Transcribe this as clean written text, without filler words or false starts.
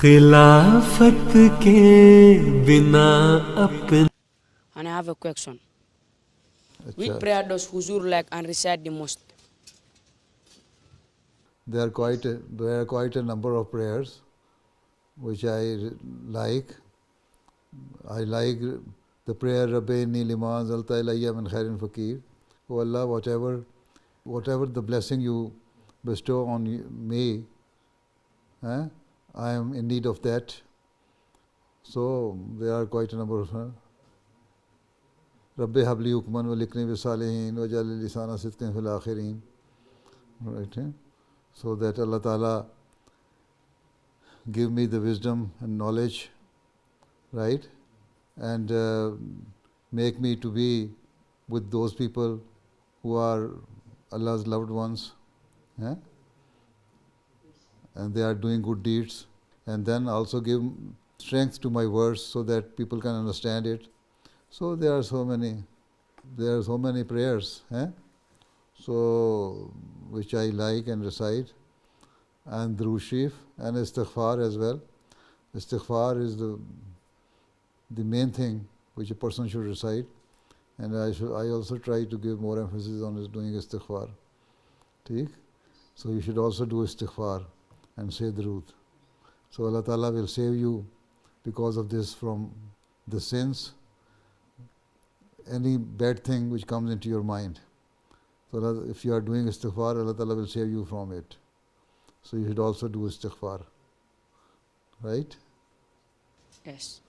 खिलाफत के बिना अपन. And I have a question. Which prayer does Huzoor like and recite the most? There are quite a number of prayers which I like. I like the prayer Rabbi Inni Liman Zalta Ilayya Min Khairin Fakir. Oh Allah, whatever the blessing you bestow on me, I am in need of that. So there are quite a number of Rabbi Habli Hukman wa likni bi salihin wa jali lisana sidqin fil akhirin. Right? So that Allah Ta'ala give me the wisdom and knowledge, right? And make me to be with those people who are Allah's loved ones. And they are doing good deeds. And then also give strength to my words so that people can understand it. So there are so many prayers, so which I like and recite, and Durood Sharif and Istighfar as well. Istighfar is the main thing which a person should recite, and I also try to give more emphasis on doing Istighfar. So you should also do Istighfar and say Durood. So Allah Ta'ala will save you because of this from the sins, any bad thing which comes into your mind. So if you are doing Istighfar, Allah Ta'ala will save you from it. So you should also do Istighfar. Right? Yes.